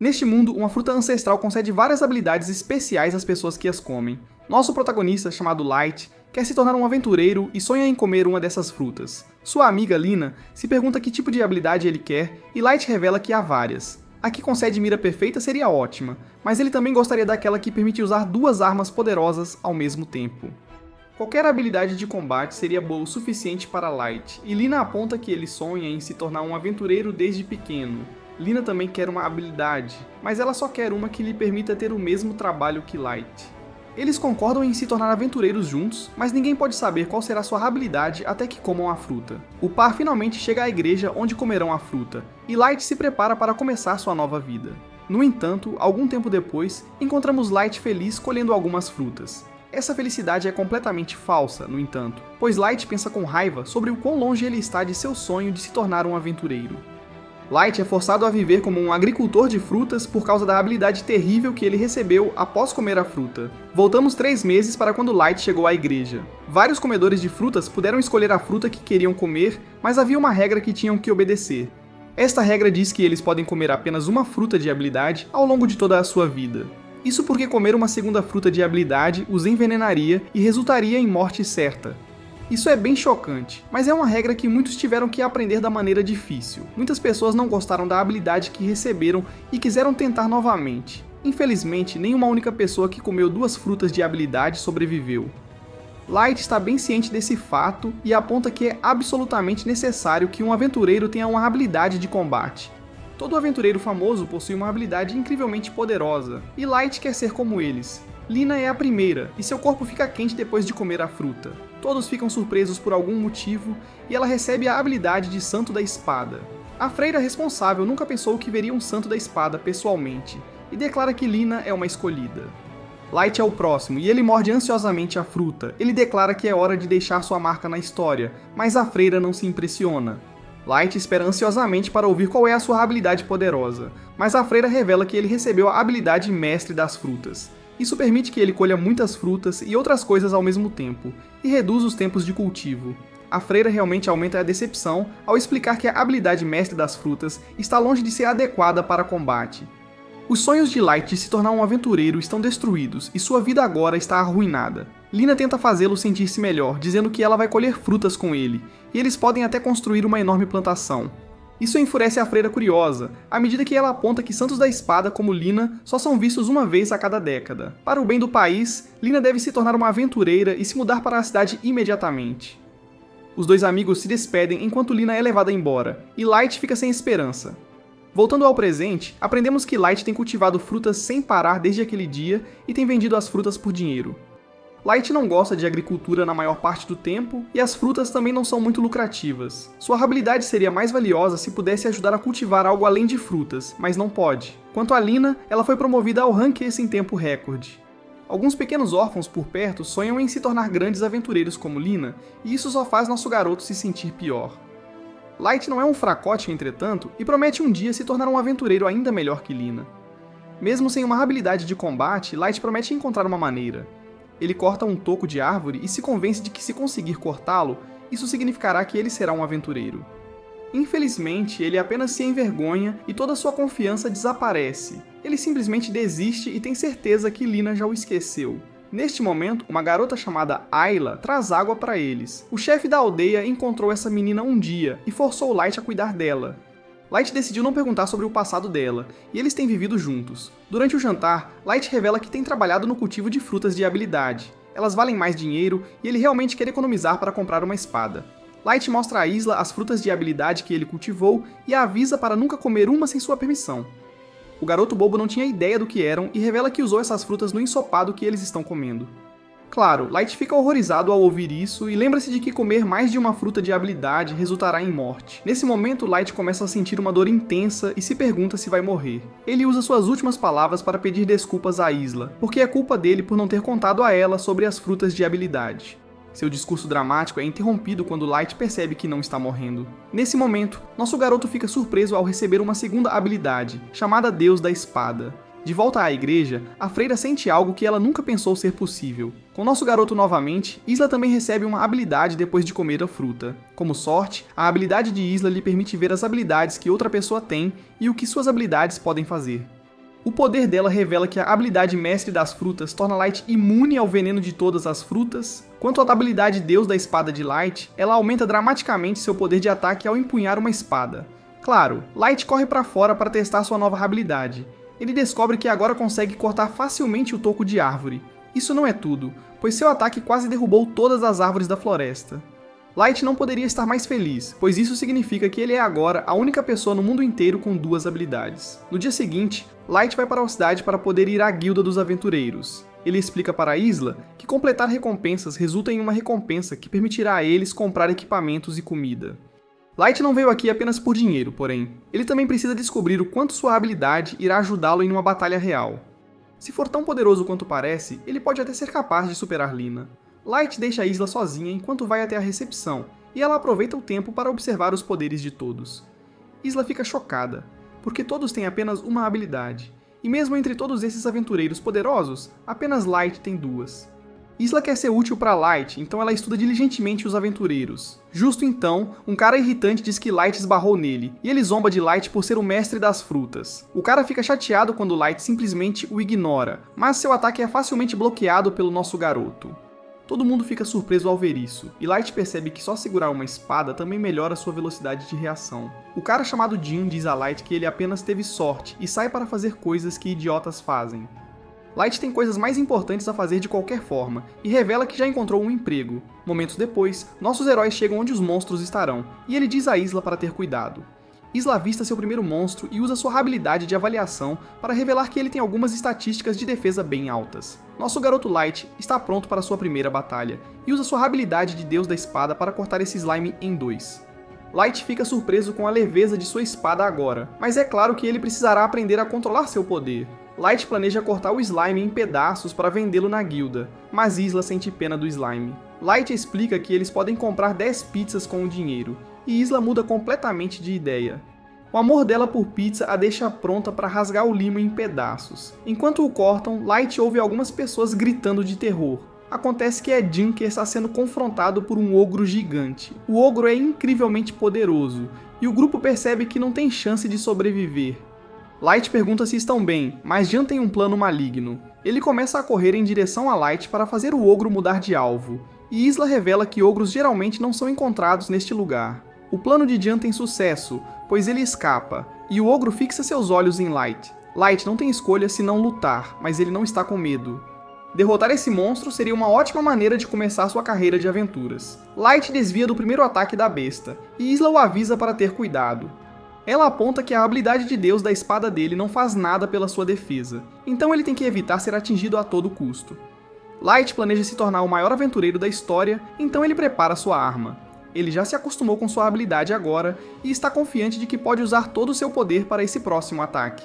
Neste mundo, uma fruta ancestral concede várias habilidades especiais às pessoas que as comem. Nosso protagonista, chamado Light, quer se tornar um aventureiro e sonha em comer uma dessas frutas. Sua amiga, Lina, se pergunta que tipo de habilidade ele quer e Light revela que há várias. A que concede mira perfeita seria ótima, mas ele também gostaria daquela que permite usar duas armas poderosas ao mesmo tempo. Qualquer habilidade de combate seria boa o suficiente para Light, e Lina aponta que ele sonha em se tornar um aventureiro desde pequeno. Lina também quer uma habilidade, mas ela só quer uma que lhe permita ter o mesmo trabalho que Light. Eles concordam em se tornar aventureiros juntos, mas ninguém pode saber qual será sua habilidade até que comam a fruta. O par finalmente chega à igreja onde comerão a fruta, e Light se prepara para começar sua nova vida. No entanto, algum tempo depois, encontramos Light feliz colhendo algumas frutas. Essa felicidade é completamente falsa, no entanto, pois Light pensa com raiva sobre o quão longe ele está de seu sonho de se tornar um aventureiro. Light é forçado a viver como um agricultor de frutas por causa da habilidade terrível que ele recebeu após comer a fruta. Voltamos 3 meses para quando Light chegou à igreja. Vários comedores de frutas puderam escolher a fruta que queriam comer, mas havia uma regra que tinham que obedecer. Esta regra diz que eles podem comer apenas uma fruta de habilidade ao longo de toda a sua vida. Isso porque comer uma segunda fruta de habilidade os envenenaria e resultaria em morte certa. Isso é bem chocante, mas é uma regra que muitos tiveram que aprender da maneira difícil. Muitas pessoas não gostaram da habilidade que receberam e quiseram tentar novamente. Infelizmente, nenhuma única pessoa que comeu 2 frutas de habilidade sobreviveu. Light está bem ciente desse fato e aponta que é absolutamente necessário que um aventureiro tenha uma habilidade de combate. Todo aventureiro famoso possui uma habilidade incrivelmente poderosa, e Light quer ser como eles. Lina é a primeira, e seu corpo fica quente depois de comer a fruta. Todos ficam surpresos por algum motivo, e ela recebe a habilidade de Santo da Espada. A freira responsável nunca pensou que veria um Santo da Espada pessoalmente, e declara que Lina é uma escolhida. Light é o próximo, e ele morde ansiosamente a fruta. Ele declara que é hora de deixar sua marca na história, mas a freira não se impressiona. Light espera ansiosamente para ouvir qual é a sua habilidade poderosa, mas a freira revela que ele recebeu a habilidade Mestre das Frutas. Isso permite que ele colha muitas frutas e outras coisas ao mesmo tempo, e reduz os tempos de cultivo. A freira realmente aumenta a decepção ao explicar que a habilidade Mestre das Frutas está longe de ser adequada para combate. Os sonhos de Light de se tornar um aventureiro estão destruídos e sua vida agora está arruinada. Lina tenta fazê-lo sentir-se melhor, dizendo que ela vai colher frutas com ele, e eles podem até construir uma enorme plantação. Isso enfurece a freira curiosa, à medida que ela aponta que Santos da Espada como Lina só são vistos uma vez a cada década. Para o bem do país, Lina deve se tornar uma aventureira e se mudar para a cidade imediatamente. Os dois amigos se despedem enquanto Lina é levada embora, e Light fica sem esperança. Voltando ao presente, aprendemos que Light tem cultivado frutas sem parar desde aquele dia e tem vendido as frutas por dinheiro. Light não gosta de agricultura na maior parte do tempo, e as frutas também não são muito lucrativas. Sua habilidade seria mais valiosa se pudesse ajudar a cultivar algo além de frutas, mas não pode. Quanto a Lina, ela foi promovida ao rank S em tempo recorde. Alguns pequenos órfãos por perto sonham em se tornar grandes aventureiros como Lina, e isso só faz nosso garoto se sentir pior. Light não é um fracote, entretanto, e promete um dia se tornar um aventureiro ainda melhor que Lina. Mesmo sem uma habilidade de combate, Light promete encontrar uma maneira. Ele corta um toco de árvore e se convence de que se conseguir cortá-lo, isso significará que ele será um aventureiro. Infelizmente, ele apenas se envergonha e toda sua confiança desaparece. Ele simplesmente desiste e tem certeza que Lina já o esqueceu. Neste momento, uma garota chamada Ayla traz água para eles. O chefe da aldeia encontrou essa menina um dia e forçou Light a cuidar dela. Light decidiu não perguntar sobre o passado dela, e eles têm vivido juntos. Durante o jantar, Light revela que tem trabalhado no cultivo de frutas de habilidade. Elas valem mais dinheiro e ele realmente quer economizar para comprar uma espada. Light mostra a Isla as frutas de habilidade que ele cultivou e a avisa para nunca comer uma sem sua permissão. O garoto bobo não tinha ideia do que eram e revela que usou essas frutas no ensopado que eles estão comendo. Claro, Light fica horrorizado ao ouvir isso e lembra-se de que comer mais de uma fruta de habilidade resultará em morte. Nesse momento, Light começa a sentir uma dor intensa e se pergunta se vai morrer. Ele usa suas últimas palavras para pedir desculpas à Isla, porque é culpa dele por não ter contado a ela sobre as frutas de habilidade. Seu discurso dramático é interrompido quando Light percebe que não está morrendo. Nesse momento, nosso garoto fica surpreso ao receber uma segunda habilidade, chamada Deus da Espada. De volta à igreja, a freira sente algo que ela nunca pensou ser possível. Com nosso garoto novamente, Isla também recebe uma habilidade depois de comer a fruta. Como sorte, a habilidade de Isla lhe permite ver as habilidades que outra pessoa tem e o que suas habilidades podem fazer. O poder dela revela que a habilidade Mestre das Frutas torna Light imune ao veneno de todas as frutas. Quanto à habilidade Deus da Espada de Light, ela aumenta dramaticamente seu poder de ataque ao empunhar uma espada. Claro, Light corre para fora para testar sua nova habilidade. Ele descobre que agora consegue cortar facilmente o toco de árvore. Isso não é tudo, pois seu ataque quase derrubou todas as árvores da floresta. Light não poderia estar mais feliz, pois isso significa que ele é agora a única pessoa no mundo inteiro com duas habilidades. No dia seguinte, Light vai para a cidade para poder ir à Guilda dos Aventureiros. Ele explica para Isla que completar recompensas resulta em uma recompensa que permitirá a eles comprar equipamentos e comida. Light não veio aqui apenas por dinheiro, porém. Ele também precisa descobrir o quanto sua habilidade irá ajudá-lo em uma batalha real. Se for tão poderoso quanto parece, ele pode até ser capaz de superar Lina. Light deixa a Isla sozinha enquanto vai até a recepção, e ela aproveita o tempo para observar os poderes de todos. Isla fica chocada, porque todos têm apenas uma habilidade, e mesmo entre todos esses aventureiros poderosos, apenas Light tem duas. Isla quer ser útil para Light, então ela estuda diligentemente os aventureiros. Justo então, um cara irritante diz que Light esbarrou nele, e ele zomba de Light por ser o mestre das frutas. O cara fica chateado quando Light simplesmente o ignora, mas seu ataque é facilmente bloqueado pelo nosso garoto. Todo mundo fica surpreso ao ver isso, e Light percebe que só segurar uma espada também melhora sua velocidade de reação. O cara chamado Jin diz a Light que ele apenas teve sorte e sai para fazer coisas que idiotas fazem. Light tem coisas mais importantes a fazer de qualquer forma, e revela que já encontrou um emprego. Momentos depois, nossos heróis chegam onde os monstros estarão, e ele diz a Isla para ter cuidado. Isla avista seu primeiro monstro e usa sua habilidade de avaliação para revelar que ele tem algumas estatísticas de defesa bem altas. Nosso garoto Light está pronto para sua primeira batalha, e usa sua habilidade de Deus da Espada para cortar esse slime em dois. Light fica surpreso com a leveza de sua espada agora, mas é claro que ele precisará aprender a controlar seu poder. Light planeja cortar o slime em pedaços para vendê-lo na guilda, mas Isla sente pena do slime. Light explica que eles podem comprar 10 pizzas com o dinheiro, e Isla muda completamente de ideia. O amor dela por pizza a deixa pronta para rasgar o limo em pedaços. Enquanto o cortam, Light ouve algumas pessoas gritando de terror. Acontece que é Jin que está sendo confrontado por um ogro gigante. O ogro é incrivelmente poderoso, e o grupo percebe que não tem chance de sobreviver. Light pergunta se estão bem, mas Jin tem um plano maligno. Ele começa a correr em direção a Light para fazer o ogro mudar de alvo, e Isla revela que ogros geralmente não são encontrados neste lugar. O plano de Jin tem sucesso, pois ele escapa, e o ogro fixa seus olhos em Light. Light não tem escolha senão lutar, mas ele não está com medo. Derrotar esse monstro seria uma ótima maneira de começar sua carreira de aventuras. Light desvia do primeiro ataque da besta, e Isla o avisa para ter cuidado. Ela aponta que a habilidade de Deus da espada dele não faz nada pela sua defesa, então ele tem que evitar ser atingido a todo custo. Light planeja se tornar o maior aventureiro da história, então ele prepara sua arma. Ele já se acostumou com sua habilidade agora e está confiante de que pode usar todo o seu poder para esse próximo ataque.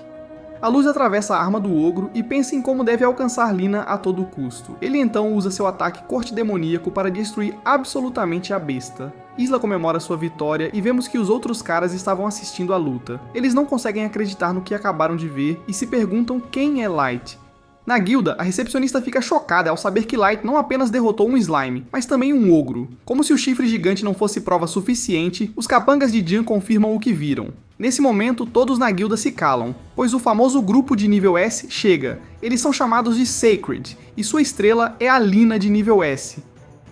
A luz atravessa a arma do ogro e pensa em como deve alcançar Lina a todo custo. Ele então usa seu ataque corte demoníaco para destruir absolutamente a besta. Isla comemora sua vitória e vemos que os outros caras estavam assistindo à luta. Eles não conseguem acreditar no que acabaram de ver e se perguntam quem é Light. Na guilda, a recepcionista fica chocada ao saber que Light não apenas derrotou um slime, mas também um ogro. Como se o chifre gigante não fosse prova suficiente, os capangas de Jin confirmam o que viram. Nesse momento, todos na guilda se calam, pois o famoso grupo de nível S chega. Eles são chamados de Sacred, e sua estrela é a Lina de nível S.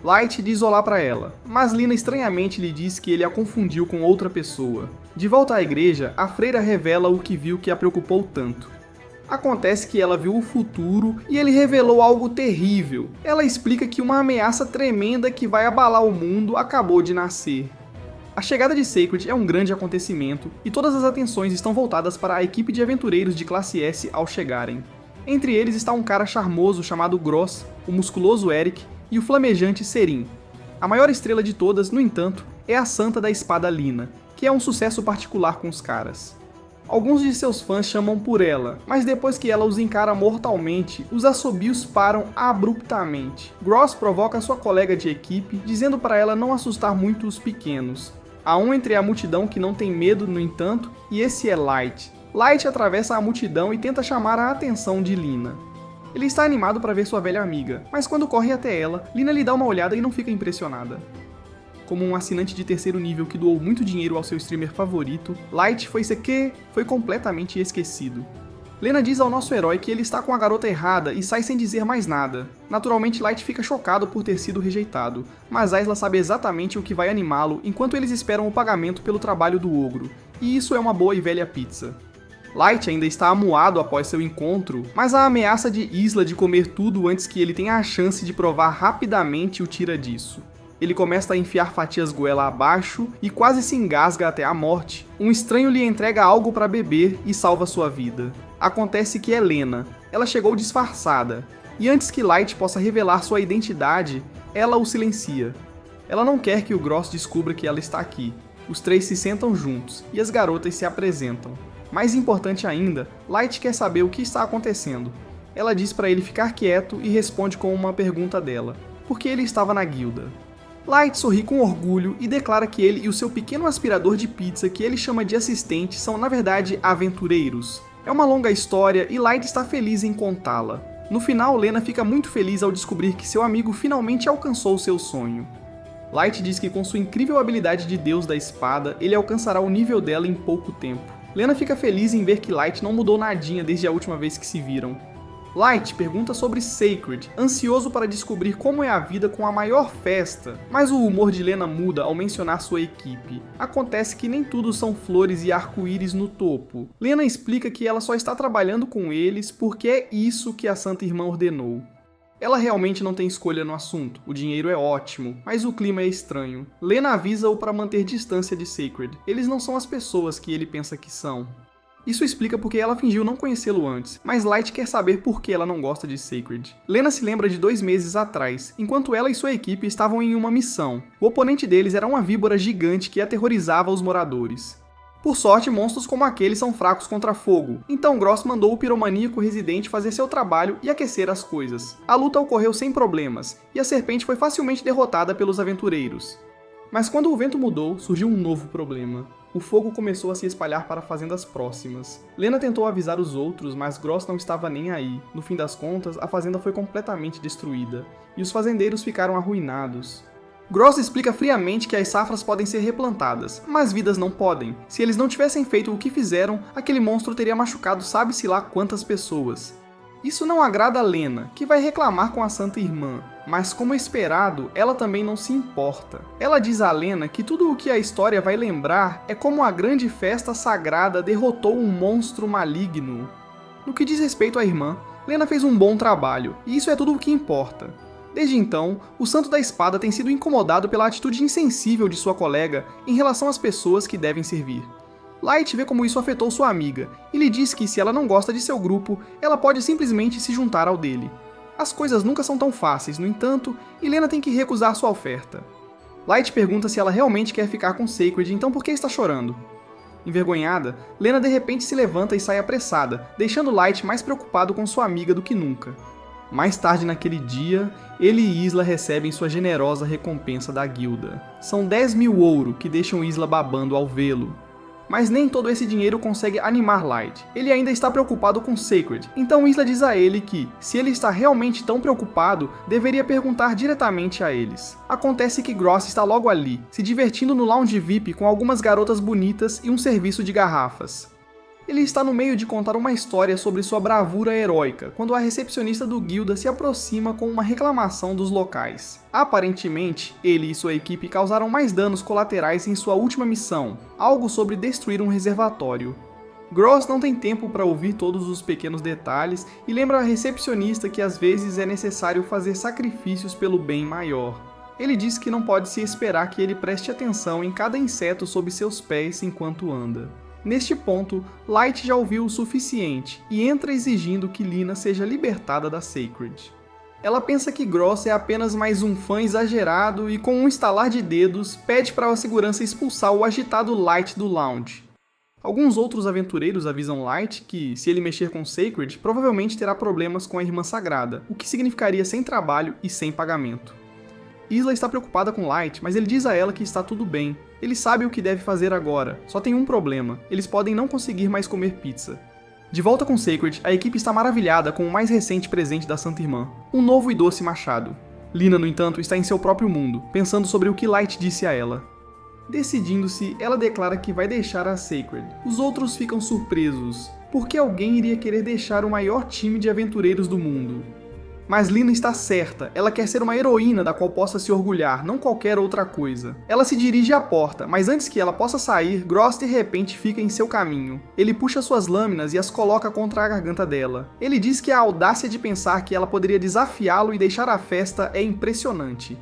Light diz olá para ela, mas Lina estranhamente lhe diz que ele a confundiu com outra pessoa. De volta à igreja, a freira revela o que viu que a preocupou tanto. Acontece que ela viu o futuro e ele revelou algo terrível. Ela explica que uma ameaça tremenda que vai abalar o mundo acabou de nascer. A chegada de Sacred é um grande acontecimento e todas as atenções estão voltadas para a equipe de aventureiros de classe S ao chegarem. Entre eles está um cara charmoso chamado Gross, o musculoso Eric e o flamejante Serin. A maior estrela de todas, no entanto, é a Santa da Espada Lina, que é um sucesso particular com os caras. Alguns de seus fãs chamam por ela, mas depois que ela os encara mortalmente, os assobios param abruptamente. Gross provoca sua colega de equipe, dizendo para ela não assustar muito os pequenos. Há um entre a multidão que não tem medo, no entanto, e esse é Light. Light atravessa a multidão e tenta chamar a atenção de Lina. Ele está animado para ver sua velha amiga, mas quando corre até ela, Lina lhe dá uma olhada e não fica impressionada. Como um assinante de terceiro nível que doou muito dinheiro ao seu streamer favorito, Light foi completamente esquecido. Lena diz ao nosso herói que ele está com a garota errada e sai sem dizer mais nada. Naturalmente, Light fica chocado por ter sido rejeitado, mas Isla sabe exatamente o que vai animá-lo enquanto eles esperam o pagamento pelo trabalho do ogro, e isso é uma boa e velha pizza. Light ainda está amuado após seu encontro, mas a ameaça de Isla de comer tudo antes que ele tenha a chance de provar rapidamente o tira disso. Ele começa a enfiar fatias goela abaixo e quase se engasga até a morte. Um estranho lhe entrega algo para beber e salva sua vida. Acontece que é Lena. Ela chegou disfarçada, e antes que Light possa revelar sua identidade, ela o silencia. Ela não quer que o Gross descubra que ela está aqui. Os três se sentam juntos, e as garotas se apresentam. Mais importante ainda, Light quer saber o que está acontecendo. Ela diz para ele ficar quieto e responde com uma pergunta dela: por que ele estava na guilda? Light sorri com orgulho e declara que ele e o seu pequeno aspirador de pizza, que ele chama de assistente, são na verdade aventureiros. É uma longa história e Light está feliz em contá-la. No final, Lena fica muito feliz ao descobrir que seu amigo finalmente alcançou seu sonho. Light diz que com sua incrível habilidade de deus da espada, ele alcançará o nível dela em pouco tempo. Lena fica feliz em ver que Light não mudou nadinha desde a última vez que se viram. Light pergunta sobre Sacred, ansioso para descobrir como é a vida com a maior festa, mas o humor de Lena muda ao mencionar sua equipe. Acontece que nem tudo são flores e arco-íris no topo. Lena explica que ela só está trabalhando com eles porque é isso que a Santa Irmã ordenou. Ela realmente não tem escolha no assunto, o dinheiro é ótimo, mas o clima é estranho. Lena avisa-o para manter distância de Sacred, eles não são as pessoas que ele pensa que são. Isso explica porque ela fingiu não conhecê-lo antes, mas Light quer saber por que ela não gosta de Sacred. Lena se lembra de 2 meses atrás, enquanto ela e sua equipe estavam em uma missão. O oponente deles era uma víbora gigante que aterrorizava os moradores. Por sorte, monstros como aquele são fracos contra fogo, então Gross mandou o piromaníaco residente fazer seu trabalho e aquecer as coisas. A luta ocorreu sem problemas, e a serpente foi facilmente derrotada pelos aventureiros. Mas quando o vento mudou, surgiu um novo problema. O fogo começou a se espalhar para fazendas próximas. Lena tentou avisar os outros, mas Gross não estava nem aí. No fim das contas, a fazenda foi completamente destruída, e os fazendeiros ficaram arruinados. Gross explica friamente que as safras podem ser replantadas, mas vidas não podem. Se eles não tivessem feito o que fizeram, aquele monstro teria machucado sabe-se lá quantas pessoas. Isso não agrada a Lena, que vai reclamar com a Santa Irmã, mas como esperado, ela também não se importa. Ela diz a Lena que tudo o que a história vai lembrar é como a grande festa sagrada derrotou um monstro maligno. No que diz respeito à irmã, Lena fez um bom trabalho, e isso é tudo o que importa. Desde então, o Santo da Espada tem sido incomodado pela atitude insensível de sua colega em relação às pessoas que devem servir. Light vê como isso afetou sua amiga, e lhe diz que se ela não gosta de seu grupo, ela pode simplesmente se juntar ao dele. As coisas nunca são tão fáceis, no entanto, e Lena tem que recusar sua oferta. Light pergunta se ela realmente quer ficar com Sacred, então por que está chorando? Envergonhada, Lena de repente se levanta e sai apressada, deixando Light mais preocupado com sua amiga do que nunca. Mais tarde naquele dia, ele e Isla recebem sua generosa recompensa da guilda. São 10.000 ouro que deixam Isla babando ao vê-lo. Mas nem todo esse dinheiro consegue animar Light. Ele ainda está preocupado com Sacred, então Isla diz a ele que, se ele está realmente tão preocupado, deveria perguntar diretamente a eles. Acontece que Gross está logo ali, se divertindo no lounge VIP com algumas garotas bonitas e um serviço de garrafas. Ele está no meio de contar uma história sobre sua bravura heróica, quando a recepcionista do guilda se aproxima com uma reclamação dos locais. Aparentemente, ele e sua equipe causaram mais danos colaterais em sua última missão, algo sobre destruir um reservatório. Gross não tem tempo para ouvir todos os pequenos detalhes e lembra a recepcionista que às vezes é necessário fazer sacrifícios pelo bem maior. Ele diz que não pode se esperar que ele preste atenção em cada inseto sob seus pés enquanto anda. Neste ponto, Light já ouviu o suficiente e entra exigindo que Lina seja libertada da Sacred. Ela pensa que Gross é apenas mais um fã exagerado e, com um estalar de dedos, pede para a segurança expulsar o agitado Light do lounge. Alguns outros aventureiros avisam Light que, se ele mexer com Sacred, provavelmente terá problemas com a Irmã Sagrada, o que significaria sem trabalho e sem pagamento. Isla está preocupada com Light, mas ele diz a ela que está tudo bem. Ele sabe o que deve fazer agora, só tem um problema, eles podem não conseguir mais comer pizza. De volta com Sacred, a equipe está maravilhada com o mais recente presente da Santa Irmã, um novo e doce machado. Lina, no entanto, está em seu próprio mundo, pensando sobre o que Light disse a ela. Decidindo-se, ela declara que vai deixar a Sacred. Os outros ficam surpresos. Por que alguém iria querer deixar o maior time de aventureiros do mundo? Mas Lina está certa, ela quer ser uma heroína da qual possa se orgulhar, não qualquer outra coisa. Ela se dirige à porta, mas antes que ela possa sair, Gross de repente fica em seu caminho. Ele puxa suas lâminas e as coloca contra a garganta dela. Ele diz que a audácia de pensar que ela poderia desafiá-lo e deixar a festa é impressionante.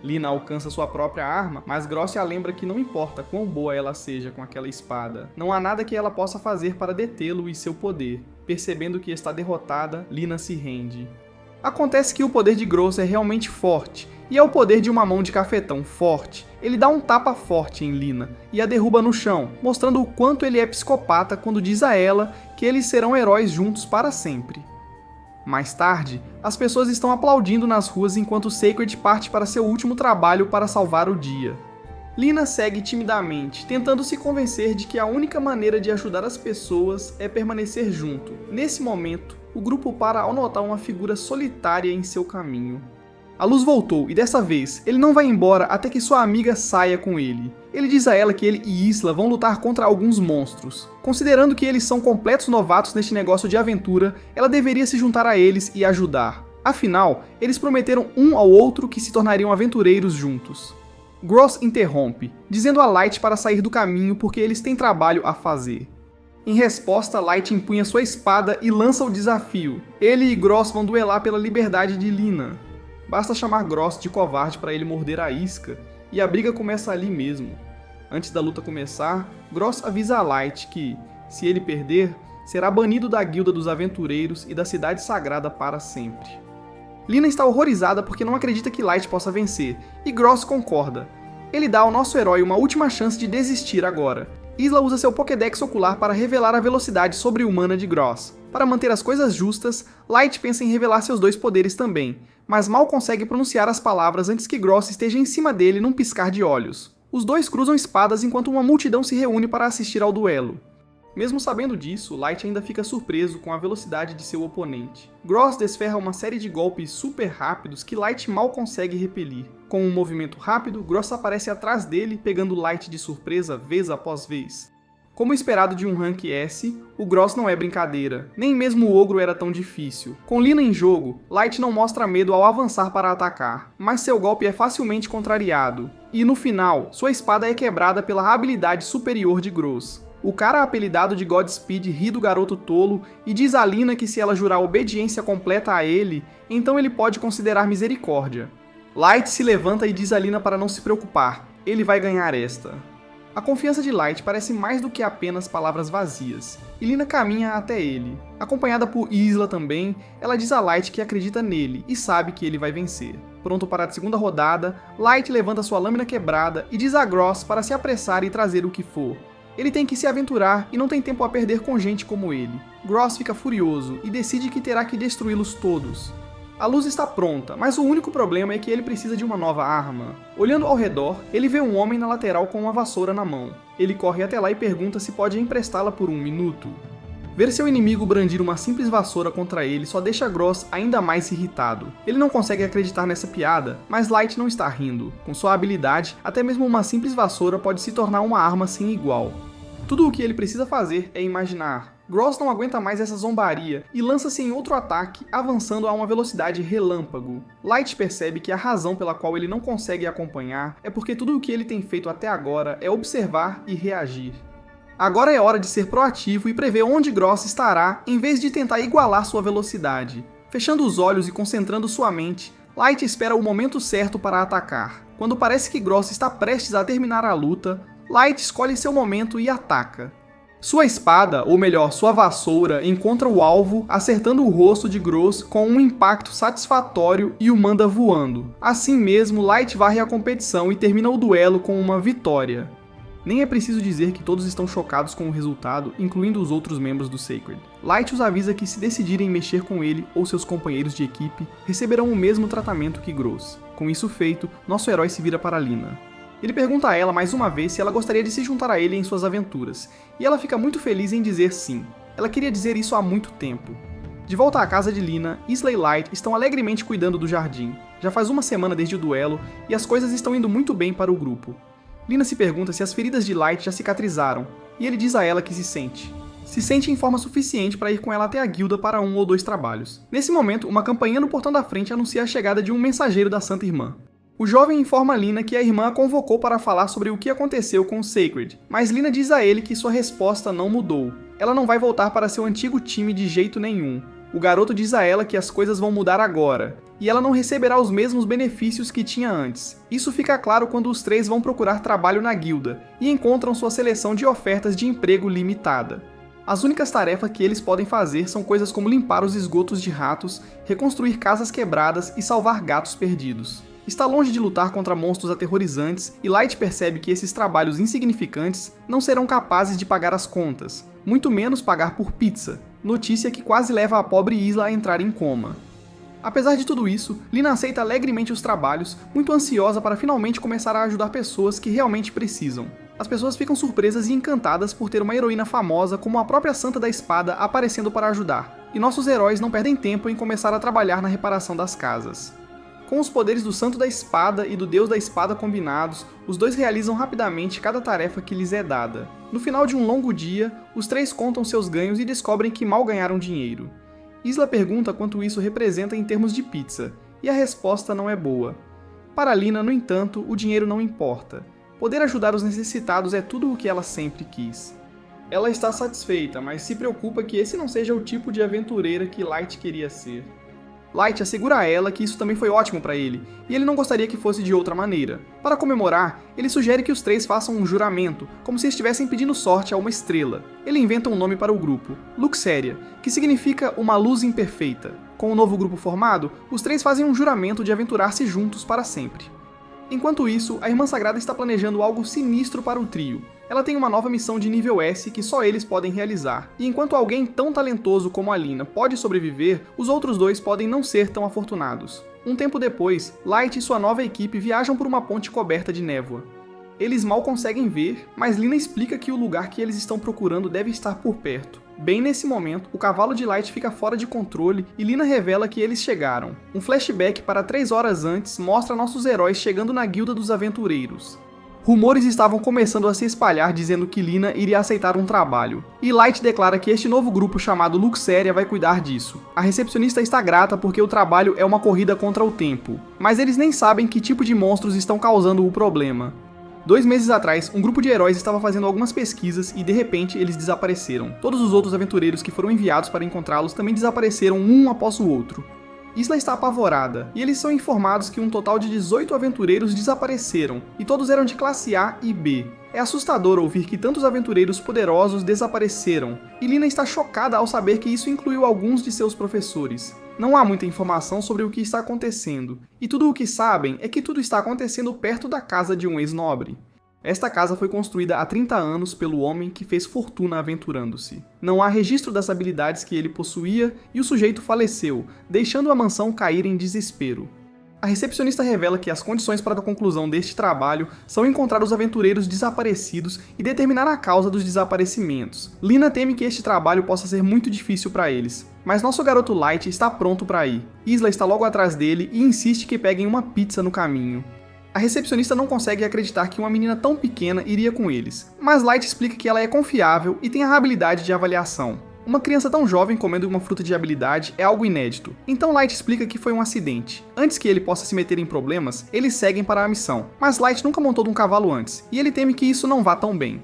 Lina alcança sua própria arma, mas Gross a lembra que não importa quão boa ela seja com aquela espada, não há nada que ela possa fazer para detê-lo e seu poder. Percebendo que está derrotada, Lina se rende. Acontece que o poder de Gross é realmente forte, e é o poder de uma mão de cafetão forte. Ele dá um tapa forte em Lina e a derruba no chão, mostrando o quanto ele é psicopata quando diz a ela que eles serão heróis juntos para sempre. Mais tarde, as pessoas estão aplaudindo nas ruas enquanto Sacred parte para seu último trabalho para salvar o dia. Lina segue timidamente, tentando se convencer de que a única maneira de ajudar as pessoas é permanecer junto. Nesse momento, o grupo para ao notar uma figura solitária em seu caminho. A luz voltou e dessa vez, ele não vai embora até que sua amiga saia com ele. Ele diz a ela que ele e Isla vão lutar contra alguns monstros. Considerando que eles são completos novatos neste negócio de aventura, ela deveria se juntar a eles e ajudar. Afinal, eles prometeram um ao outro que se tornariam aventureiros juntos. Gross interrompe, dizendo a Light para sair do caminho porque eles têm trabalho a fazer. Em resposta, Light empunha sua espada e lança o desafio. Ele e Gross vão duelar pela liberdade de Lina. Basta chamar Gross de covarde para ele morder a isca, e a briga começa ali mesmo. Antes da luta começar, Gross avisa a Light que, se ele perder, será banido da Guilda dos Aventureiros e da Cidade Sagrada para sempre. Lina está horrorizada porque não acredita que Light possa vencer, e Gross concorda. Ele dá ao nosso herói uma última chance de desistir agora. Isla usa seu Pokédex ocular para revelar a velocidade sobre-humana de Gross. Para manter as coisas justas, Light pensa em revelar seus dois poderes também, mas mal consegue pronunciar as palavras antes que Gross esteja em cima dele num piscar de olhos. Os dois cruzam espadas enquanto uma multidão se reúne para assistir ao duelo. Mesmo sabendo disso, Light ainda fica surpreso com a velocidade de seu oponente. Gross desferra uma série de golpes super rápidos que Light mal consegue repelir. Com um movimento rápido, Gross aparece atrás dele, pegando Light de surpresa vez após vez. Como esperado de um Rank S, o Gross não é brincadeira, nem mesmo o Ogro era tão difícil. Com Lina em jogo, Light não mostra medo ao avançar para atacar, mas seu golpe é facilmente contrariado. E no final, sua espada é quebrada pela habilidade superior de Gross. O cara apelidado de Godspeed ri do garoto tolo e diz a Lina que se ela jurar obediência completa a ele, então ele pode considerar misericórdia. Light se levanta e diz a Lina para não se preocupar, ele vai ganhar esta. A confiança de Light parece mais do que apenas palavras vazias, e Lina caminha até ele. Acompanhada por Isla também, ela diz a Light que acredita nele e sabe que ele vai vencer. Pronto para a segunda rodada, Light levanta sua lâmina quebrada e diz a Gross para se apressar e trazer o que for. Ele tem que se aventurar e não tem tempo a perder com gente como ele. Gross fica furioso e decide que terá que destruí-los todos. A luz está pronta, mas o único problema é que ele precisa de uma nova arma. Olhando ao redor, ele vê um homem na lateral com uma vassoura na mão. Ele corre até lá e pergunta se pode emprestá-la por um minuto. Ver seu inimigo brandir uma simples vassoura contra ele só deixa Gross ainda mais irritado. Ele não consegue acreditar nessa piada, mas Light não está rindo. Com sua habilidade, até mesmo uma simples vassoura pode se tornar uma arma sem igual. Tudo o que ele precisa fazer é imaginar. Gross não aguenta mais essa zombaria e lança-se em outro ataque, avançando a uma velocidade relâmpago. Light percebe que a razão pela qual ele não consegue acompanhar é porque tudo o que ele tem feito até agora é observar e reagir. Agora é hora de ser proativo e prever onde Gross estará, em vez de tentar igualar sua velocidade. Fechando os olhos e concentrando sua mente, Light espera o momento certo para atacar. Quando parece que Gross está prestes a terminar a luta, Light escolhe seu momento e ataca. Sua espada, ou melhor, sua vassoura, encontra o alvo, acertando o rosto de Gross com um impacto satisfatório e o manda voando. Assim mesmo, Light varre a competição e termina o duelo com uma vitória. Nem é preciso dizer que todos estão chocados com o resultado, incluindo os outros membros do Sacred. Light os avisa que se decidirem mexer com ele ou seus companheiros de equipe, receberão o mesmo tratamento que Gross. Com isso feito, nosso herói se vira para Lina. Ele pergunta a ela mais uma vez se ela gostaria de se juntar a ele em suas aventuras, e ela fica muito feliz em dizer sim. Ela queria dizer isso há muito tempo. De volta à casa de Lina, Isla e Light estão alegremente cuidando do jardim. Já faz uma semana desde o duelo, e as coisas estão indo muito bem para o grupo. Lina se pergunta se as feridas de Light já cicatrizaram, e ele diz a ela que se sente. se sente em forma suficiente para ir com ela até a guilda para 1 ou 2 trabalhos. Nesse momento, uma campainha no portão da frente anuncia a chegada de um mensageiro da Santa Irmã. O jovem informa Lina que a irmã a convocou para falar sobre o que aconteceu com o Sacred, mas Lina diz a ele que sua resposta não mudou. Ela não vai voltar para seu antigo time de jeito nenhum. O garoto diz a ela que as coisas vão mudar agora, e ela não receberá os mesmos benefícios que tinha antes. Isso fica claro quando os três vão procurar trabalho na guilda, e encontram sua seleção de ofertas de emprego limitada. As únicas tarefas que eles podem fazer são coisas como limpar os esgotos de ratos, reconstruir casas quebradas e salvar gatos perdidos. Está longe de lutar contra monstros aterrorizantes e Light percebe que esses trabalhos insignificantes não serão capazes de pagar as contas, muito menos pagar por pizza, notícia que quase leva a pobre Isla a entrar em coma. Apesar de tudo isso, Lina aceita alegremente os trabalhos, muito ansiosa para finalmente começar a ajudar pessoas que realmente precisam. As pessoas ficam surpresas e encantadas por ter uma heroína famosa como a própria Santa da Espada aparecendo para ajudar, e nossos heróis não perdem tempo em começar a trabalhar na reparação das casas. Com os poderes do Santo da Espada e do Deus da Espada combinados, os dois realizam rapidamente cada tarefa que lhes é dada. No final de um longo dia, os três contam seus ganhos e descobrem que mal ganharam dinheiro. Isla pergunta quanto isso representa em termos de pizza, e a resposta não é boa. Para Lina, no entanto, o dinheiro não importa. Poder ajudar os necessitados é tudo o que ela sempre quis. Ela está satisfeita, mas se preocupa que esse não seja o tipo de aventureira que Light queria ser. Light assegura a ela que isso também foi ótimo para ele, e ele não gostaria que fosse de outra maneira. Para comemorar, ele sugere que os três façam um juramento, como se estivessem pedindo sorte a uma estrela. Ele inventa um nome para o grupo, Luxéria, que significa uma luz imperfeita. Com o novo grupo formado, os três fazem um juramento de aventurar-se juntos para sempre. Enquanto isso, a Irmã Sagrada está planejando algo sinistro para o trio. Ela tem uma nova missão de nível S que só eles podem realizar, e enquanto alguém tão talentoso como a Lina pode sobreviver, os outros dois podem não ser tão afortunados. Um tempo depois, Light e sua nova equipe viajam por uma ponte coberta de névoa. Eles mal conseguem ver, mas Lina explica que o lugar que eles estão procurando deve estar por perto. Bem nesse momento, o cavalo de Light fica fora de controle e Lina revela que eles chegaram. Um flashback para 3 horas antes mostra nossos heróis chegando na Guilda dos Aventureiros. Rumores estavam começando a se espalhar dizendo que Lina iria aceitar um trabalho, e Light declara que este novo grupo chamado Luxéria vai cuidar disso. A recepcionista está grata porque o trabalho é uma corrida contra o tempo, mas eles nem sabem que tipo de monstros estão causando o problema. 2 meses atrás, um grupo de heróis estava fazendo algumas pesquisas e de repente eles desapareceram. Todos os outros aventureiros que foram enviados para encontrá-los também desapareceram um após o outro. Isla está apavorada, e eles são informados que um total de 18 aventureiros desapareceram, e todos eram de classe A e B. É assustador ouvir que tantos aventureiros poderosos desapareceram, e Lina está chocada ao saber que isso incluiu alguns de seus professores. Não há muita informação sobre o que está acontecendo, e tudo o que sabem é que tudo está acontecendo perto da casa de um ex-nobre. Esta casa foi construída há 30 anos pelo homem que fez fortuna aventurando-se. Não há registro das habilidades que ele possuía e o sujeito faleceu, deixando a mansão cair em desespero. A recepcionista revela que as condições para a conclusão deste trabalho são encontrar os aventureiros desaparecidos e determinar a causa dos desaparecimentos. Lina teme que este trabalho possa ser muito difícil para eles, mas nosso garoto Light está pronto para ir. Isla está logo atrás dele e insiste que peguem uma pizza no caminho. A recepcionista não consegue acreditar que uma menina tão pequena iria com eles, mas Light explica que ela é confiável e tem a habilidade de avaliação. Uma criança tão jovem comendo uma fruta de habilidade é algo inédito, então Light explica que foi um acidente. Antes que ele possa se meter em problemas, eles seguem para a missão, mas Light nunca montou de um cavalo antes, e ele teme que isso não vá tão bem.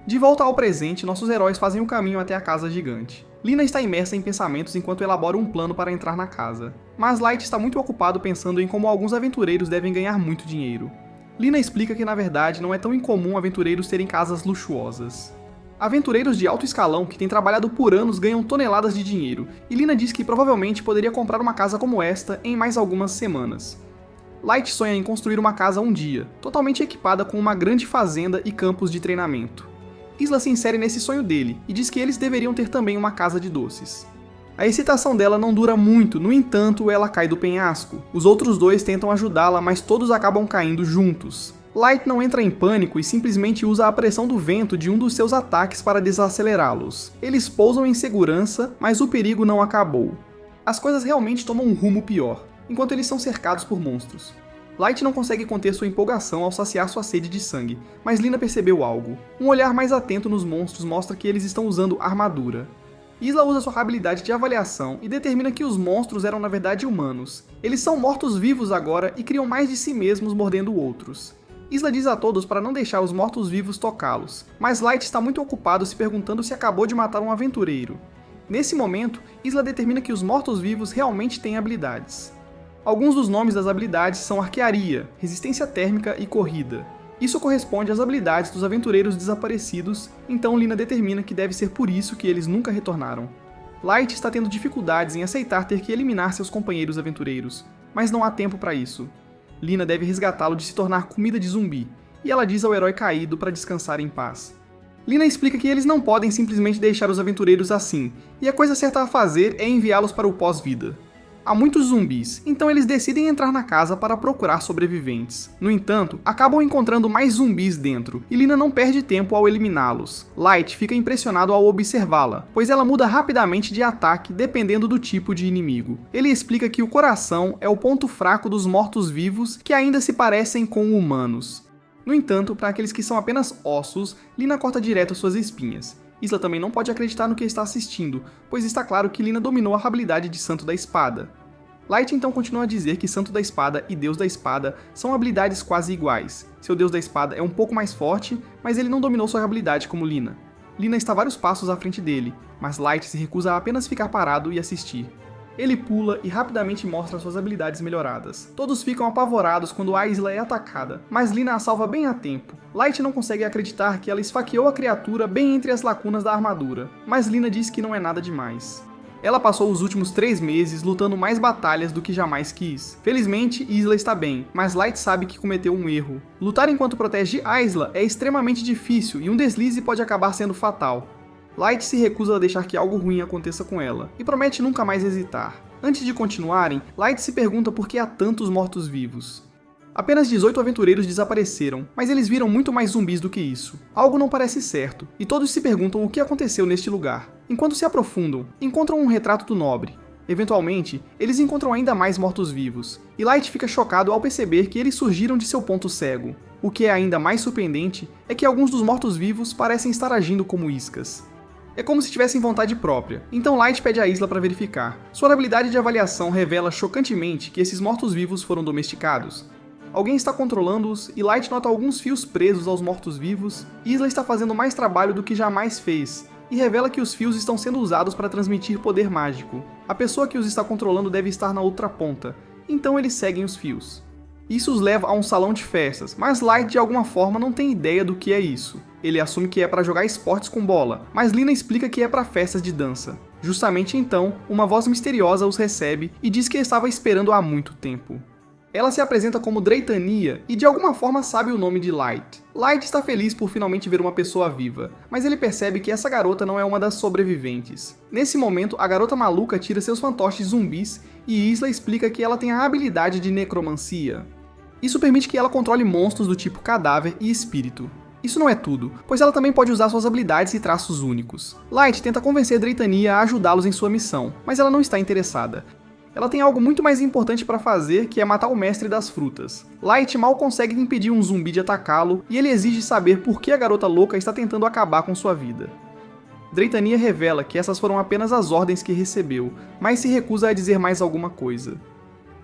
De volta ao presente, nossos heróis fazem o caminho até a casa gigante. Lina está imersa em pensamentos enquanto elabora um plano para entrar na casa, mas Light está muito ocupado pensando em como alguns aventureiros devem ganhar muito dinheiro. Lina explica que na verdade não é tão incomum aventureiros terem casas luxuosas. Aventureiros de alto escalão que têm trabalhado por anos ganham toneladas de dinheiro, e Lina diz que provavelmente poderia comprar uma casa como esta em mais algumas semanas. Light sonha em construir uma casa um dia, totalmente equipada com uma grande fazenda e campos de treinamento. Isla se insere nesse sonho dele e diz que eles deveriam ter também uma casa de doces. A excitação dela não dura muito, no entanto, ela cai do penhasco. Os outros dois tentam ajudá-la, mas todos acabam caindo juntos. Light não entra em pânico e simplesmente usa a pressão do vento de um dos seus ataques para desacelerá-los. Eles pousam em segurança, mas o perigo não acabou. As coisas realmente tomam um rumo pior, enquanto eles são cercados por monstros. Light não consegue conter sua empolgação ao saciar sua sede de sangue, mas Lina percebeu algo. Um olhar mais atento nos monstros mostra que eles estão usando armadura. Isla usa sua habilidade de avaliação e determina que os monstros eram na verdade humanos. Eles são mortos-vivos agora e criam mais de si mesmos mordendo outros. Isla diz a todos para não deixar os mortos-vivos tocá-los, mas Light está muito ocupado se perguntando se acabou de matar um aventureiro. Nesse momento, Isla determina que os mortos-vivos realmente têm habilidades. Alguns dos nomes das habilidades são arquearia, resistência térmica e corrida. Isso corresponde às habilidades dos aventureiros desaparecidos, então Lina determina que deve ser por isso que eles nunca retornaram. Light está tendo dificuldades em aceitar ter que eliminar seus companheiros aventureiros, mas não há tempo para isso. Lina deve resgatá-lo de se tornar comida de zumbi, e ela diz ao herói caído para descansar em paz. Lina explica que eles não podem simplesmente deixar os aventureiros assim, e a coisa certa a fazer é enviá-los para o pós-vida. Há muitos zumbis, então eles decidem entrar na casa para procurar sobreviventes. No entanto, acabam encontrando mais zumbis dentro, e Lina não perde tempo ao eliminá-los. Light fica impressionado ao observá-la, pois ela muda rapidamente de ataque dependendo do tipo de inimigo. Ele explica que o coração é o ponto fraco dos mortos-vivos que ainda se parecem com humanos. No entanto, para aqueles que são apenas ossos, Lina corta direto suas espinhas. Isla também não pode acreditar no que está assistindo, pois está claro que Lina dominou a habilidade de Santo da Espada. Light então continua a dizer que Santo da Espada e Deus da Espada são habilidades quase iguais. Seu Deus da Espada é um pouco mais forte, mas ele não dominou sua habilidade como Lina. Lina está vários passos à frente dele, mas Light se recusa a apenas ficar parado e assistir. Ele pula e rapidamente mostra suas habilidades melhoradas. Todos ficam apavorados quando a Isla é atacada, mas Lina a salva bem a tempo. Light não consegue acreditar que ela esfaqueou a criatura bem entre as lacunas da armadura, mas Lina diz que não é nada demais. Ela passou os últimos 3 meses lutando mais batalhas do que jamais quis. Felizmente, Isla está bem, mas Light sabe que cometeu um erro. Lutar enquanto protege Isla é extremamente difícil e um deslize pode acabar sendo fatal. Light se recusa a deixar que algo ruim aconteça com ela, e promete nunca mais hesitar. Antes de continuarem, Light se pergunta por que há tantos mortos-vivos. Apenas 18 aventureiros desapareceram, mas eles viram muito mais zumbis do que isso. Algo não parece certo, e todos se perguntam o que aconteceu neste lugar. Enquanto se aprofundam, encontram um retrato do nobre. Eventualmente, eles encontram ainda mais mortos-vivos, e Light fica chocado ao perceber que eles surgiram de seu ponto cego. O que é ainda mais surpreendente é que alguns dos mortos-vivos parecem estar agindo como iscas. É como se tivessem vontade própria, então Light pede a Isla para verificar. Sua habilidade de avaliação revela chocantemente que esses mortos-vivos foram domesticados. Alguém está controlando-os e Light nota alguns fios presos aos mortos-vivos. Isla está fazendo mais trabalho do que jamais fez, e revela que os fios estão sendo usados para transmitir poder mágico. A pessoa que os está controlando deve estar na outra ponta, então eles seguem os fios. Isso os leva a um salão de festas, mas Light de alguma forma não tem ideia do que é isso. Ele assume que é para jogar esportes com bola, mas Lina explica que é para festas de dança. Justamente então, uma voz misteriosa os recebe e diz que estava esperando há muito tempo. Ela se apresenta como Dreitania e de alguma forma sabe o nome de Light. Light está feliz por finalmente ver uma pessoa viva, mas ele percebe que essa garota não é uma das sobreviventes. Nesse momento, a garota maluca tira seus fantoches zumbis e Isla explica que ela tem a habilidade de necromancia. Isso permite que ela controle monstros do tipo cadáver e espírito. Isso não é tudo, pois ela também pode usar suas habilidades e traços únicos. Light tenta convencer Dreitania a ajudá-los em sua missão, mas ela não está interessada. Ela tem algo muito mais importante para fazer, que é matar o mestre das frutas. Light mal consegue impedir um zumbi de atacá-lo, e ele exige saber por que a garota louca está tentando acabar com sua vida. Dreitania revela que essas foram apenas as ordens que recebeu, mas se recusa a dizer mais alguma coisa.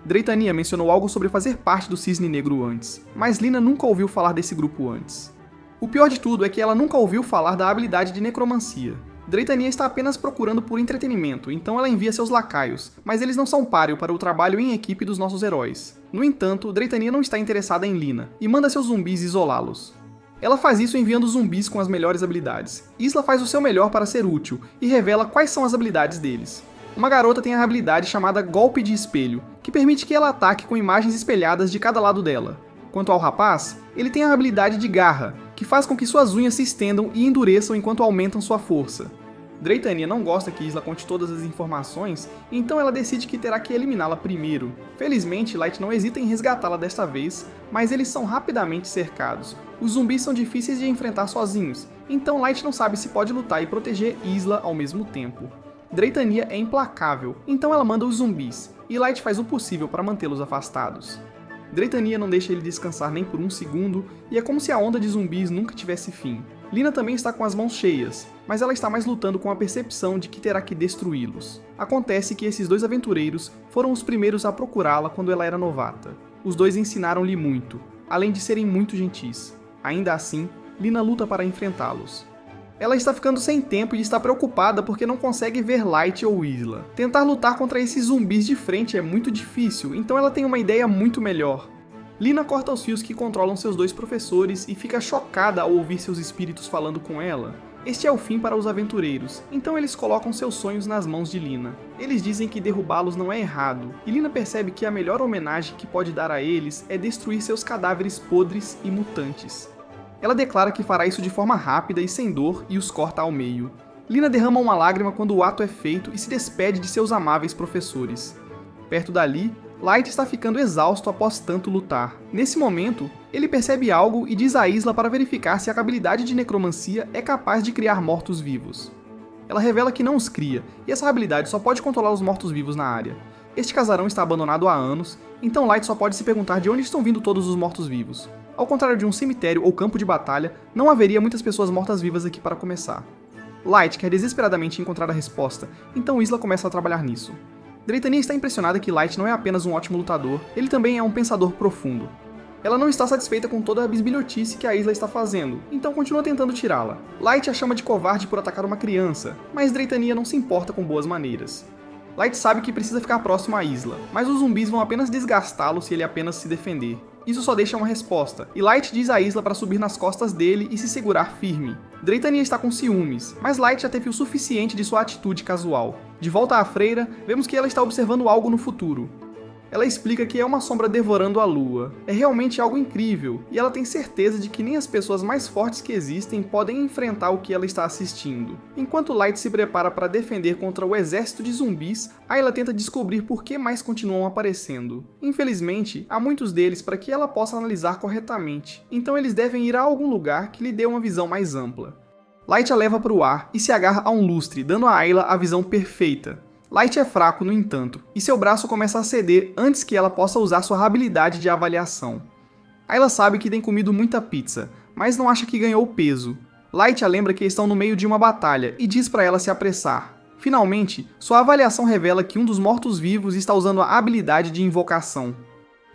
Dreitania mencionou algo sobre fazer parte do Cisne Negro antes, mas Lina nunca ouviu falar desse grupo antes. O pior de tudo é que ela nunca ouviu falar da habilidade de necromancia. Dreitania está apenas procurando por entretenimento, então ela envia seus lacaios, mas eles não são páreo para o trabalho em equipe dos nossos heróis. No entanto, Dreitania não está interessada em Lina, e manda seus zumbis isolá-los. Ela faz isso enviando zumbis com as melhores habilidades. Isla faz o seu melhor para ser útil, e revela quais são as habilidades deles. Uma garota tem a habilidade chamada Golpe de Espelho, que permite que ela ataque com imagens espelhadas de cada lado dela. Quanto ao rapaz, ele tem a habilidade de Garra, que faz com que suas unhas se estendam e endureçam enquanto aumentam sua força. Dreitania não gosta que Isla conte todas as informações, então ela decide que terá que eliminá-la primeiro. Felizmente, Light não hesita em resgatá-la desta vez, mas eles são rapidamente cercados. Os zumbis são difíceis de enfrentar sozinhos, então Light não sabe se pode lutar e proteger Isla ao mesmo tempo. Dreitania é implacável, então ela manda os zumbis, e Light faz o possível para mantê-los afastados. Dratania não deixa ele descansar nem por um segundo, e é como se a onda de zumbis nunca tivesse fim. Lina também está com as mãos cheias, mas ela está mais lutando com a percepção de que terá que destruí-los. Acontece que esses dois aventureiros foram os primeiros a procurá-la quando ela era novata. Os dois ensinaram-lhe muito, além de serem muito gentis. Ainda assim, Lina luta para enfrentá-los. Ela está ficando sem tempo e está preocupada porque não consegue ver Light ou Isla. Tentar lutar contra esses zumbis de frente é muito difícil, então ela tem uma ideia muito melhor. Lina corta os fios que controlam seus dois professores e fica chocada ao ouvir seus espíritos falando com ela. Este é o fim para os aventureiros, então eles colocam seus sonhos nas mãos de Lina. Eles dizem que derrubá-los não é errado, e Lina percebe que a melhor homenagem que pode dar a eles é destruir seus cadáveres podres e mutantes. Ela declara que fará isso de forma rápida e sem dor e os corta ao meio. Lina derrama uma lágrima quando o ato é feito e se despede de seus amáveis professores. Perto dali, Light está ficando exausto após tanto lutar. Nesse momento, ele percebe algo e diz a Isla para verificar se a habilidade de necromancia é capaz de criar mortos-vivos. Ela revela que não os cria, e essa habilidade só pode controlar os mortos-vivos na área. Este casarão está abandonado há anos, então Light só pode se perguntar de onde estão vindo todos os mortos-vivos. Ao contrário de um cemitério ou campo de batalha, não haveria muitas pessoas mortas-vivas aqui para começar. Light quer desesperadamente encontrar a resposta, então Isla começa a trabalhar nisso. Dratania está impressionada que Light não é apenas um ótimo lutador, ele também é um pensador profundo. Ela não está satisfeita com toda a bisbilhotice que a Isla está fazendo, então continua tentando tirá-la. Light a chama de covarde por atacar uma criança, mas Dratania não se importa com boas maneiras. Light sabe que precisa ficar próximo à Isla, mas os zumbis vão apenas desgastá-lo se ele apenas se defender. Isso só deixa uma resposta, e Light diz a Isla para subir nas costas dele e se segurar firme. Dratania está com ciúmes, mas Light já teve o suficiente de sua atitude casual. De volta à freira, vemos que ela está observando algo no futuro. Ela explica que é uma sombra devorando a lua. É realmente algo incrível, e ela tem certeza de que nem as pessoas mais fortes que existem podem enfrentar o que ela está assistindo. Enquanto Light se prepara para defender contra o exército de zumbis, Ayla tenta descobrir por que mais continuam aparecendo. Infelizmente, há muitos deles para que ela possa analisar corretamente, então eles devem ir a algum lugar que lhe dê uma visão mais ampla. Light a leva para o ar e se agarra a um lustre, dando a Ayla a visão perfeita. Light é fraco, no entanto, e seu braço começa a ceder antes que ela possa usar sua habilidade de avaliação. Ayla sabe que tem comido muita pizza, mas não acha que ganhou peso. Light a lembra que estão no meio de uma batalha e diz para ela se apressar. Finalmente, sua avaliação revela que um dos mortos-vivos está usando a habilidade de invocação.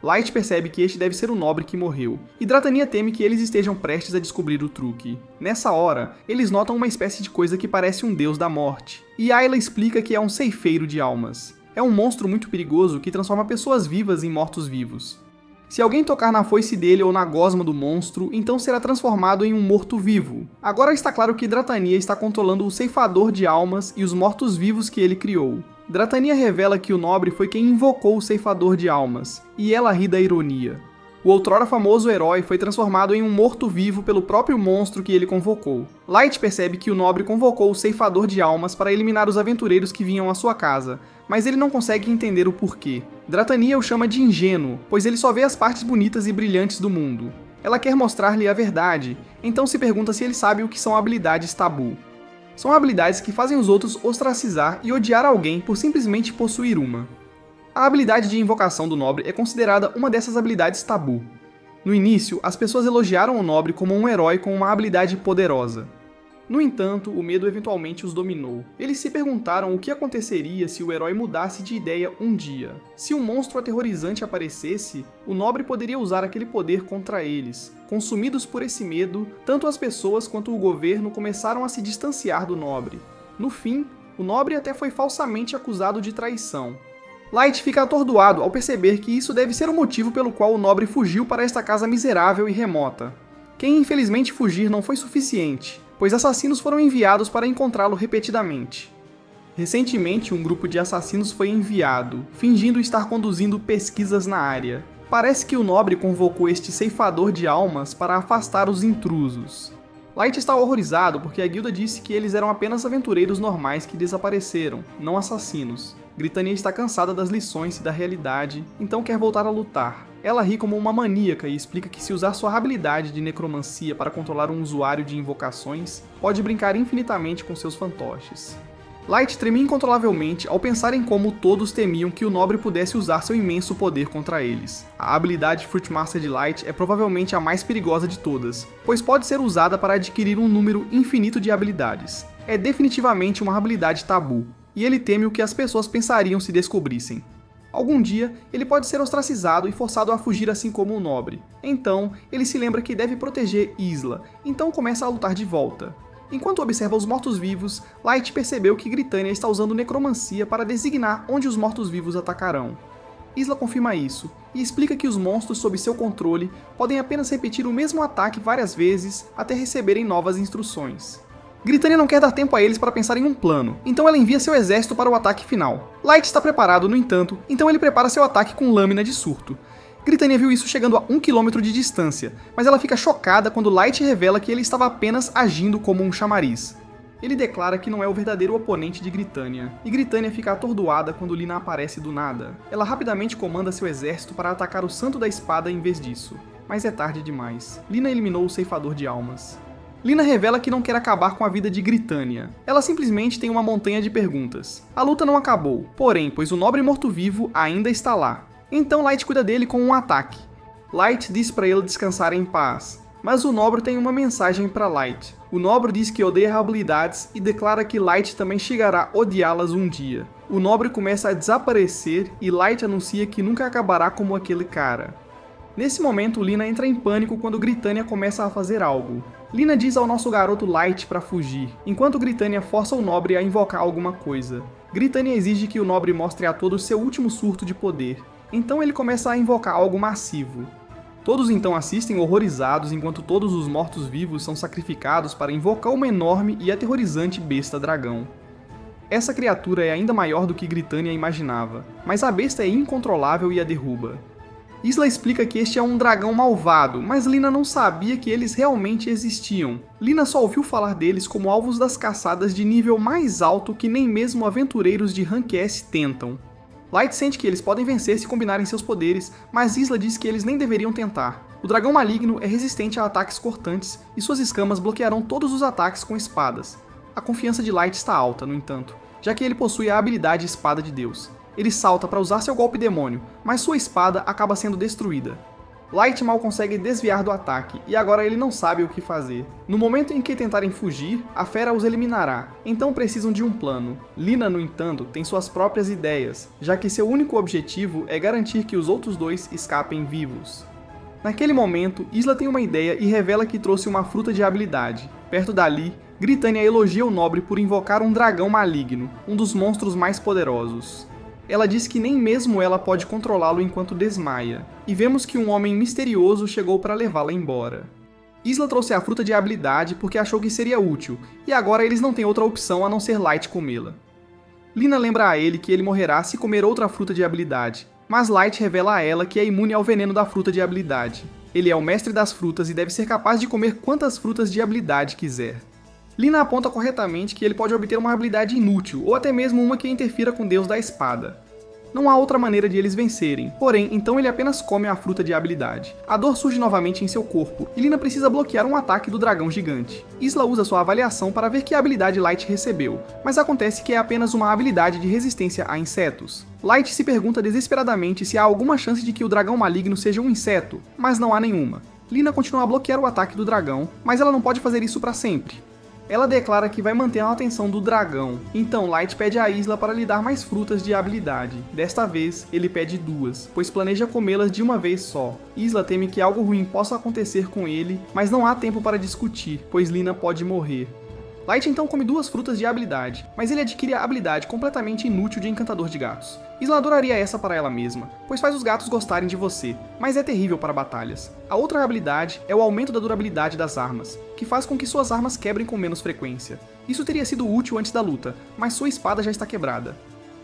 Light percebe que este deve ser o nobre que morreu, e Dratania teme que eles estejam prestes a descobrir o truque. Nessa hora, eles notam uma espécie de coisa que parece um deus da morte, e Ayla explica que é um ceifeiro de almas. É um monstro muito perigoso que transforma pessoas vivas em mortos-vivos. Se alguém tocar na foice dele ou na gosma do monstro, então será transformado em um morto-vivo. Agora está claro que Dratania está controlando o ceifador de almas e os mortos-vivos que ele criou. Dratania revela que o nobre foi quem invocou o ceifador de almas, e ela ri da ironia. O outrora famoso herói foi transformado em um morto-vivo pelo próprio monstro que ele convocou. Light percebe que o nobre convocou o ceifador de almas para eliminar os aventureiros que vinham à sua casa, mas ele não consegue entender o porquê. Dratania o chama de ingênuo, pois ele só vê as partes bonitas e brilhantes do mundo. Ela quer mostrar-lhe a verdade, então se pergunta se ele sabe o que são habilidades tabu. São habilidades que fazem os outros ostracizar e odiar alguém por simplesmente possuir uma. A habilidade de invocação do nobre é considerada uma dessas habilidades tabu. No início, as pessoas elogiaram o nobre como um herói com uma habilidade poderosa. No entanto, o medo eventualmente os dominou. Eles se perguntaram o que aconteceria se o herói mudasse de ideia um dia. Se um monstro aterrorizante aparecesse, o nobre poderia usar aquele poder contra eles. Consumidos por esse medo, tanto as pessoas quanto o governo começaram a se distanciar do nobre. No fim, o nobre até foi falsamente acusado de traição. Light fica atordoado ao perceber que isso deve ser o motivo pelo qual o nobre fugiu para esta casa miserável e remota. Quem infelizmente fugir não foi suficiente, pois assassinos foram enviados para encontrá-lo repetidamente. Recentemente, um grupo de assassinos foi enviado, fingindo estar conduzindo pesquisas na área. Parece que o nobre convocou este ceifador de almas para afastar os intrusos. Light está horrorizado porque a guilda disse que eles eram apenas aventureiros normais que desapareceram, não assassinos. Dratania está cansada das lições e da realidade, então quer voltar a lutar. Ela ri como uma maníaca e explica que se usar sua habilidade de necromancia para controlar um usuário de invocações, pode brincar infinitamente com seus fantoches. Light treme incontrolavelmente ao pensar em como todos temiam que o nobre pudesse usar seu imenso poder contra eles. A habilidade Fruitmaster de Light é provavelmente a mais perigosa de todas, pois pode ser usada para adquirir um número infinito de habilidades. É definitivamente uma habilidade tabu, e ele teme o que as pessoas pensariam se descobrissem. Algum dia, ele pode ser ostracizado e forçado a fugir assim como o nobre. Então, ele se lembra que deve proteger Isla, então começa a lutar de volta. Enquanto observa os mortos-vivos, Light percebeu que Gritânia está usando necromancia para designar onde os mortos-vivos atacarão. Isla confirma isso, e explica que os monstros sob seu controle podem apenas repetir o mesmo ataque várias vezes até receberem novas instruções. Gritânia não quer dar tempo a eles para pensar em um plano, então ela envia seu exército para o ataque final. Light está preparado, no entanto, então ele prepara seu ataque com lâmina de surto. Gritânia viu isso chegando a 1 km de distância, mas ela fica chocada quando Light revela que ele estava apenas agindo como um chamariz. Ele declara que não é o verdadeiro oponente de Gritânia, e Gritânia fica atordoada quando Lina aparece do nada. Ela rapidamente comanda seu exército para atacar o Santo da Espada em vez disso, mas é tarde demais. Lina eliminou o Ceifador de Almas. Lina revela que não quer acabar com a vida de Gritânia. Ela simplesmente tem uma montanha de perguntas. A luta não acabou, porém, pois o nobre morto-vivo ainda está lá. Então Light cuida dele com um ataque. Light diz para ele descansar em paz, mas o nobre tem uma mensagem para Light. O nobre diz que odeia habilidades e declara que Light também chegará a odiá-las um dia. O nobre começa a desaparecer e Light anuncia que nunca acabará como aquele cara. Nesse momento, Lina entra em pânico quando Gritânia começa a fazer algo. Lina diz ao nosso garoto Light para fugir, enquanto Gritânia força o nobre a invocar alguma coisa. Gritânia exige que o nobre mostre a todos seu último surto de poder. Então ele começa a invocar algo massivo. Todos então assistem horrorizados enquanto todos os mortos-vivos são sacrificados para invocar uma enorme e aterrorizante besta dragão. Essa criatura é ainda maior do que Gritânia imaginava, mas a besta é incontrolável e a derruba. Isla explica que este é um dragão malvado, mas Lina não sabia que eles realmente existiam. Lina só ouviu falar deles como alvos das caçadas de nível mais alto que nem mesmo aventureiros de Rank S tentam. Light sente que eles podem vencer se combinarem seus poderes, mas Isla diz que eles nem deveriam tentar. O dragão maligno é resistente a ataques cortantes e suas escamas bloquearão todos os ataques com espadas. A confiança de Light está alta, no entanto, já que ele possui a habilidade Espada de Deus. Ele salta para usar seu golpe demônio, mas sua espada acaba sendo destruída. Light mal consegue desviar do ataque, e agora ele não sabe o que fazer. No momento em que tentarem fugir, a fera os eliminará, então precisam de um plano. Lina, no entanto, tem suas próprias ideias, já que seu único objetivo é garantir que os outros dois escapem vivos. Naquele momento, Isla tem uma ideia e revela que trouxe uma fruta de habilidade. Perto dali, Gritânia elogia o nobre por invocar um dragão maligno, um dos monstros mais poderosos. Ela diz que nem mesmo ela pode controlá-lo enquanto desmaia, e vemos que um homem misterioso chegou para levá-la embora. Isla trouxe a fruta de habilidade porque achou que seria útil, e agora eles não têm outra opção a não ser Light comê-la. Lina lembra a ele que ele morrerá se comer outra fruta de habilidade, mas Light revela a ela que é imune ao veneno da fruta de habilidade. Ele é o mestre das frutas e deve ser capaz de comer quantas frutas de habilidade quiser. Lina aponta corretamente que ele pode obter uma habilidade inútil, ou até mesmo uma que interfira com o Deus da Espada. Não há outra maneira de eles vencerem, porém, então ele apenas come a fruta de habilidade. A dor surge novamente em seu corpo, e Lina precisa bloquear um ataque do dragão gigante. Isla usa sua avaliação para ver que habilidade Light recebeu, mas acontece que é apenas uma habilidade de resistência a insetos. Light se pergunta desesperadamente se há alguma chance de que o dragão maligno seja um inseto, mas não há nenhuma. Lina continua a bloquear o ataque do dragão, mas ela não pode fazer isso para sempre. Ela declara que vai manter a atenção do dragão, então Light pede a Isla para lhe dar mais frutas de habilidade. Desta vez, ele pede 2, pois planeja comê-las de uma vez só. Isla teme que algo ruim possa acontecer com ele, mas não há tempo para discutir, pois Lina pode morrer. Light então come 2 frutas de habilidade, mas ele adquire a habilidade completamente inútil de encantador de gatos. Isla adoraria essa para ela mesma, pois faz os gatos gostarem de você, mas é terrível para batalhas. A outra habilidade é o aumento da durabilidade das armas, que faz com que suas armas quebrem com menos frequência. Isso teria sido útil antes da luta, mas sua espada já está quebrada.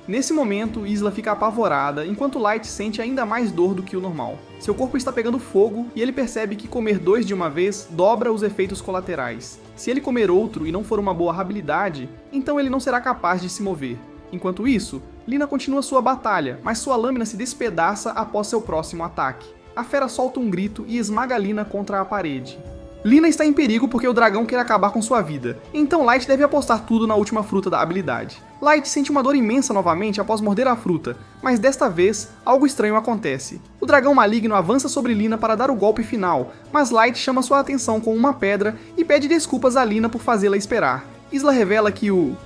Nesse momento, Isla fica apavorada, enquanto Light sente ainda mais dor do que o normal. Seu corpo está pegando fogo e ele percebe que comer 2 de uma vez dobra os efeitos colaterais. Se ele comer outro e não for uma boa habilidade, então ele não será capaz de se mover. Enquanto isso, Lina continua sua batalha, mas sua lâmina se despedaça após seu próximo ataque. A fera solta um grito e esmaga Lina contra a parede. Lina está em perigo porque o dragão quer acabar com sua vida, então Light deve apostar tudo na última fruta da habilidade. Light sente uma dor imensa novamente após morder a fruta, mas desta vez, algo estranho acontece. O dragão maligno avança sobre Lina para dar o golpe final, mas Light chama sua atenção com uma pedra e pede desculpas a Lina por fazê-la esperar. Isla revela que o